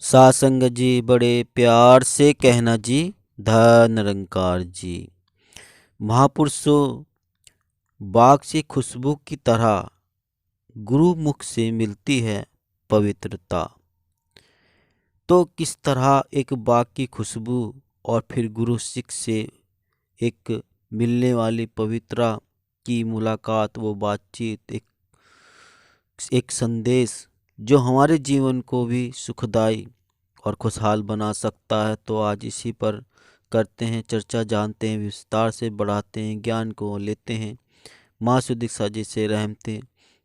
सासंग जी बड़े प्यार से कहना जी, धन निरंकार जी। महापुरुषों, बाग से खुशबू की तरह गुरु मुख से मिलती है पवित्रता। तो किस तरह एक बाग की खुशबू और फिर गुरु सिख से एक मिलने वाली पवित्रता की मुलाकात, वो बातचीत, एक संदेश जो हमारे जीवन को भी सुखदाई और खुशहाल बना सकता है। तो आज इसी पर करते हैं चर्चा, जानते हैं, विस्तार से बढ़ाते हैं, ज्ञान को लेते हैं। माँ सुदीक साजी से रहमते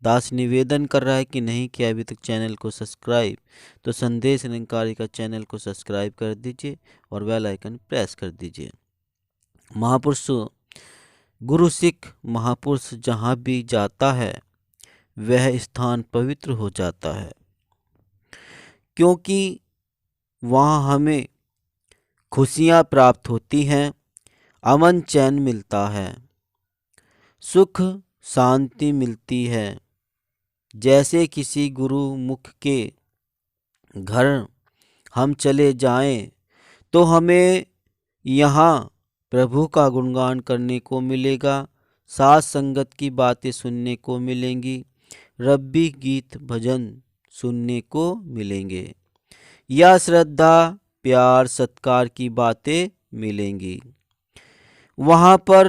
दास निवेदन कर रहा है कि नहीं किया अभी तक चैनल को सब्सक्राइब, तो संदेश निरंकारी का चैनल को सब्सक्राइब कर दीजिए और बेल आइकन प्रेस कर दीजिए। महापुरुषों, गुरु सिख महापुरुष जहाँ भी जाता है वह स्थान पवित्र हो जाता है, क्योंकि वहाँ हमें खुशियाँ प्राप्त होती हैं, अमन चैन मिलता है, सुख शांति मिलती है। जैसे किसी गुरु मुख के घर हम चले जाएं तो हमें यहाँ प्रभु का गुणगान करने को मिलेगा, साथ संगत की बातें सुनने को मिलेंगी, रब्बी गीत भजन सुनने को मिलेंगे, या श्रद्धा प्यार सत्कार की बातें मिलेंगी। वहाँ पर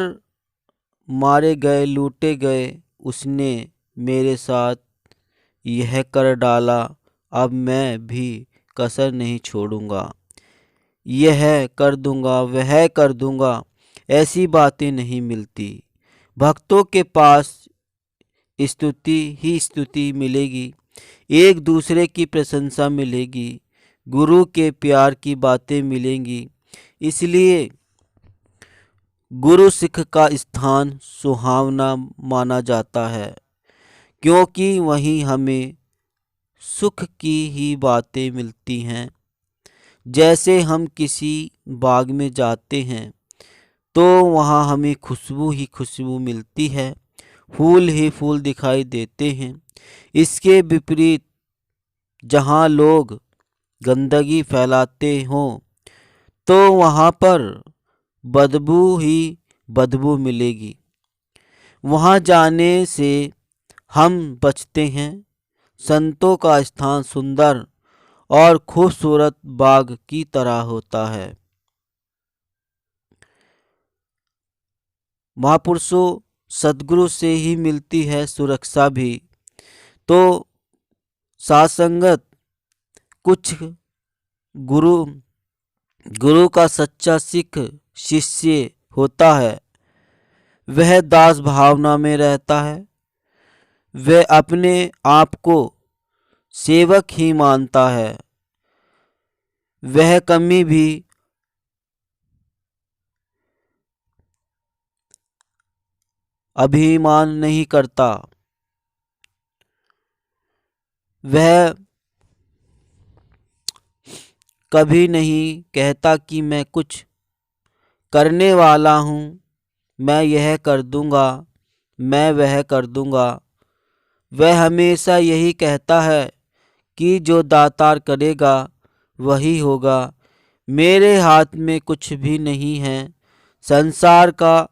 मारे गए लूटे गए उसने मेरे साथ यह कर डाला, अब मैं भी कसर नहीं छोड़ूंगा, यह कर दूंगा वह कर दूंगा, ऐसी बातें नहीं मिलती। भक्तों के पास स्तुति ही स्तुति मिलेगी, एक दूसरे की प्रशंसा मिलेगी, गुरु के प्यार की बातें मिलेंगी। इसलिए गुरु सिख का स्थान सुहावना माना जाता है, क्योंकि वहीं हमें सुख की ही बातें मिलती हैं। जैसे हम किसी बाग में जाते हैं तो वहाँ हमें खुशबू ही खुशबू मिलती है, फूल ही फूल दिखाई देते हैं। इसके विपरीत जहाँ लोग गंदगी फैलाते हों तो वहाँ पर बदबू ही बदबू मिलेगी। वहाँ जाने से हम बचते हैं। संतों का स्थान सुंदर और खूबसूरत बाग की तरह होता है। महापुरुषों, सद्गुरु से ही मिलती है सुरक्षा भी। तो सासंगत कुछ गुरु गुरु का सच्चा सिख शिष्य होता है, वह दास भावना में रहता है, वह अपने आप को सेवक ही मानता है, वह कमी भी अभिमान नहीं करता, वह कभी नहीं कहता कि मैं कुछ करने वाला हूँ, मैं यह कर दूंगा, मैं वह कर दूंगा। वह हमेशा यही कहता है कि जो दातार करेगा वही होगा, मेरे हाथ में कुछ भी नहीं है। संसार का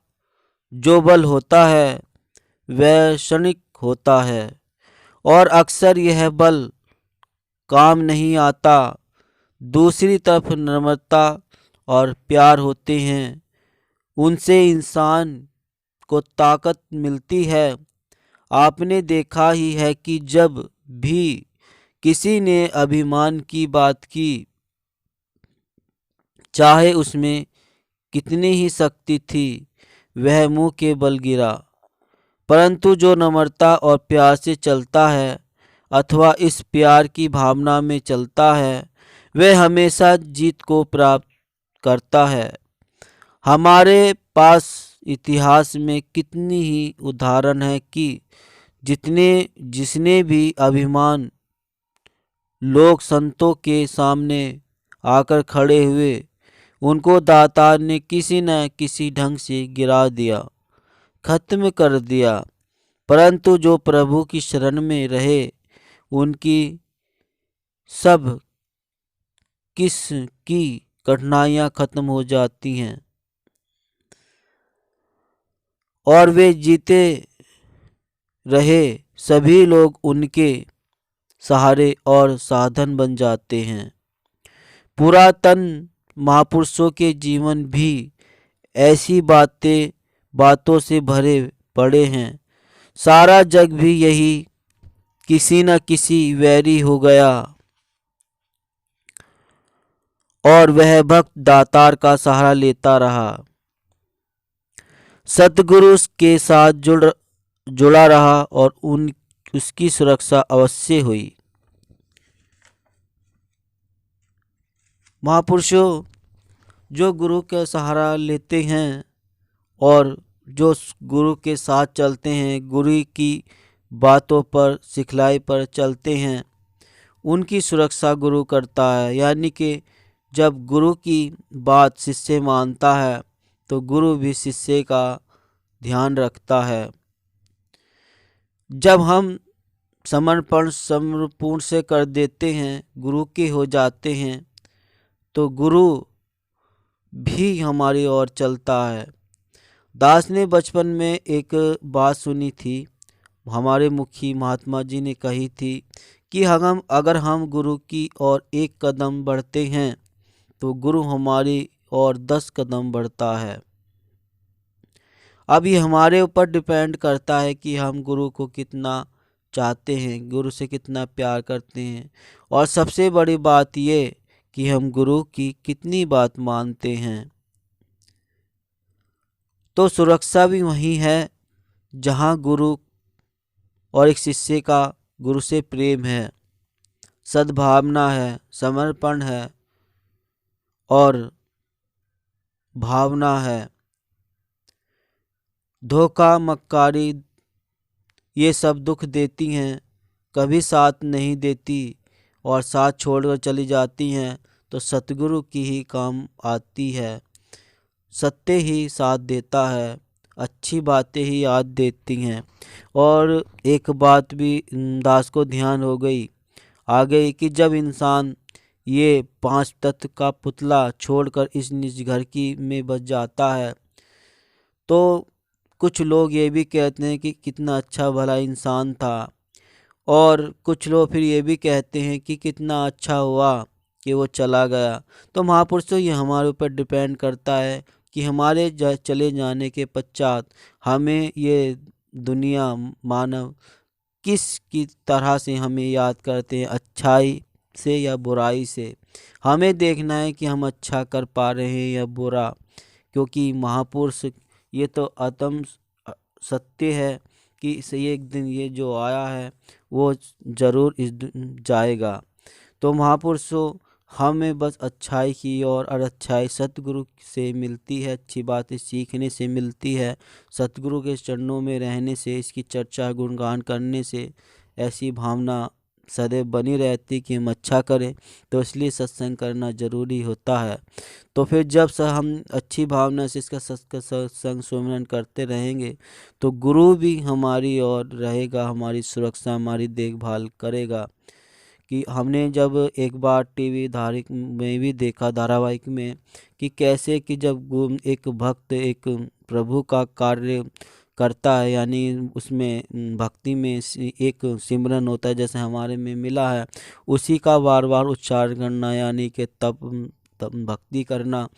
जो बल होता है वह क्षणिक होता है और अक्सर यह बल काम नहीं आता। दूसरी तरफ नम्रता और प्यार होते हैं, उनसे इंसान को ताकत मिलती है। आपने देखा ही है कि जब भी किसी ने अभिमान की बात की, चाहे उसमें कितनी ही शक्ति थी, वह मुंह के बल गिरा। परंतु जो नम्रता और प्यार से चलता है अथवा इस प्यार की भावना में चलता है, वह हमेशा जीत को प्राप्त करता है। हमारे पास इतिहास में कितनी ही उदाहरण है कि जिसने भी अभिमान लोग संतों के सामने आकर खड़े हुए, उनको दातार ने किसी न किसी ढंग से गिरा दिया, खत्म कर दिया। परंतु जो प्रभु की शरण में रहे, उनकी सब किस की कठिनाइयाँ खत्म हो जाती हैं और वे जीते रहे सभी लोग उनके सहारे और साधन बन जाते हैं। पुरातन महापुरुषों के जीवन भी ऐसी बातों से भरे पड़े हैं। सारा जग भी यही किसी न किसी वैरी हो गया और वह भक्त दातार का सहारा लेता रहा, सतगुरु के साथ जुड़ा रहा और उसकी सुरक्षा अवश्य हुई। महापुरुषों जो गुरु का सहारा लेते हैं और जो गुरु के साथ चलते हैं, गुरु की बातों पर सिखलाई पर चलते हैं, उनकी सुरक्षा गुरु करता है। यानी कि जब गुरु की बात शिष्य मानता है तो गुरु भी शिष्य का ध्यान रखता है। जब हम समर्पण समर्पूर्ण से कर देते हैं, गुरु के हो जाते हैं, तो गुरु भी हमारी ओर चलता है। दास ने बचपन में एक बात सुनी थी, हमारे मुखी महात्मा जी ने कही थी कि अगर हम गुरु की ओर एक कदम बढ़ते हैं तो गुरु हमारी ओर 10 कदम बढ़ता है। अब ये हमारे ऊपर डिपेंड करता है कि हम गुरु को कितना चाहते हैं, गुरु से कितना प्यार करते हैं, और सबसे बड़ी बात ये कि हम गुरु की कितनी बात मानते हैं। तो सुरक्षा भी वही है जहाँ गुरु और एक शिष्य का गुरु से प्रेम है, सद्भावना है, समर्पण है और भावना है। धोखा मक्कारी ये सब दुख देती हैं, कभी साथ नहीं देती और साथ छोड़कर चली जाती हैं तो सतगुरु की ही काम आती है। सत्य ही साथ देता है, अच्छी बातें ही याद देती हैं। और एक बात भी दास को ध्यान आ गई कि जब इंसान ये 5 तत्व का पुतला छोड़कर इस निज घर की में बच जाता है तो कुछ लोग ये भी कहते हैं कि कितना अच्छा भला इंसान था, और कुछ लोग फिर ये भी कहते हैं कि कितना अच्छा हुआ कि वो चला गया। तो महापुरुषों ये हमारे ऊपर डिपेंड करता है कि हमारे चले जाने के पश्चात हमें ये दुनिया मानव किस की तरह से हमें याद करते हैं, अच्छाई से या बुराई से। हमें देखना है कि हम अच्छा कर पा रहे हैं या बुरा, क्योंकि महापुरुष ये तो आत्म सत्य है कि इसे एक दिन ये जो आया है वो ज़रूर जाएगा। तो महापुरुषों हमें बस अच्छाई की और अच्छाई सतगुरु से मिलती है, अच्छी बातें सीखने से मिलती है, सतगुरु के चरणों में रहने से, इसकी चर्चा गुणगान करने से ऐसी भावना सदैव बनी रहती कि हम अच्छा करें। तो इसलिए सत्संग करना ज़रूरी होता है। तो फिर जब हम अच्छी भावना से इसका सत्संग सुमिरन करते रहेंगे तो गुरु भी हमारी ओर रहेगा, हमारी सुरक्षा हमारी देखभाल करेगा। कि हमने जब एक बार टीवी धारिक में भी देखा, धारावाहिक में, कि कैसे कि जब एक भक्त एक प्रभु का कार्य करता है, यानी उसमें भक्ति में एक सिमरन होता है जैसे हमारे में मिला है, उसी का बार बार उच्चारण करना, यानी कि तब भक्ति करना,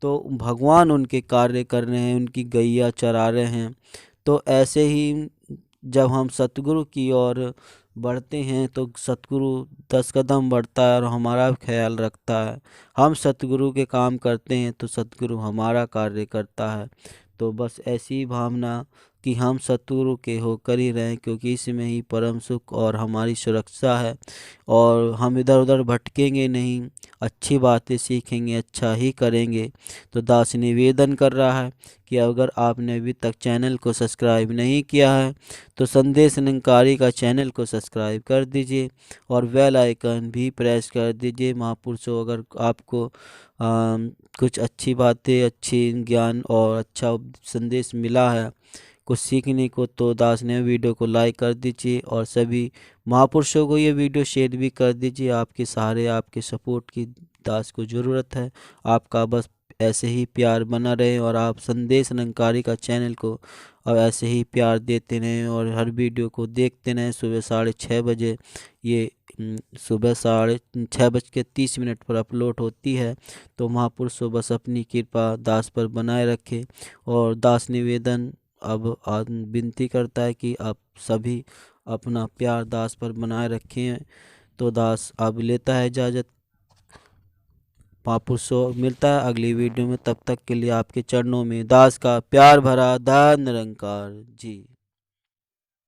तो भगवान उनके कार्य कर रहे हैं, उनकी गैया चरा रहे हैं। तो ऐसे ही जब हम सतगुरु की ओर बढ़ते हैं तो सतगुरु 10 कदम बढ़ता है और हमारा ख्याल रखता है। हम सतगुरु के काम करते हैं तो सतगुरु हमारा कार्य करता है। तो बस ऐसी भावना कि हम सतगुरु के होकर ही रहें, क्योंकि इसमें ही परम सुख और हमारी सुरक्षा है, और हम इधर उधर भटकेंगे नहीं, अच्छी बातें सीखेंगे, अच्छा ही करेंगे। तो दास निवेदन कर रहा है कि अगर आपने अभी तक चैनल को सब्सक्राइब नहीं किया है तो संदेश निरंकारी का चैनल को सब्सक्राइब कर दीजिए और बेल आइकन भी प्रेस कर दीजिए। महापुरुषों अगर आपको कुछ अच्छी बातें, अच्छी ज्ञान और अच्छा संदेश मिला है कुछ सीखने को, तो दास ने वीडियो को लाइक कर दीजिए और सभी महापुरुषों को ये वीडियो शेयर भी कर दीजिए। आपके सहारे, आपके सपोर्ट की दास को ज़रूरत है आपका। बस ऐसे ही प्यार बना रहे और आप संदेश निरंकारी का चैनल को अब ऐसे ही प्यार देते रहें और हर वीडियो को देखते रहें। सुबह 6:30 बजे ये सुबह 6:30 पर अपलोड होती है। तो महापुरुषों बस अपनी कृपा दास पर बनाए रखे। और दास निवेदन अब विनती करता है कि आप सभी अपना प्यार दास पर बनाए रखें। तो दास अब लेता है इजाज़त। महापुरुषों मिलता है अगली वीडियो में, तब तक के लिए आपके चरणों में दास का प्यार भरा धन्य निरंकार जी।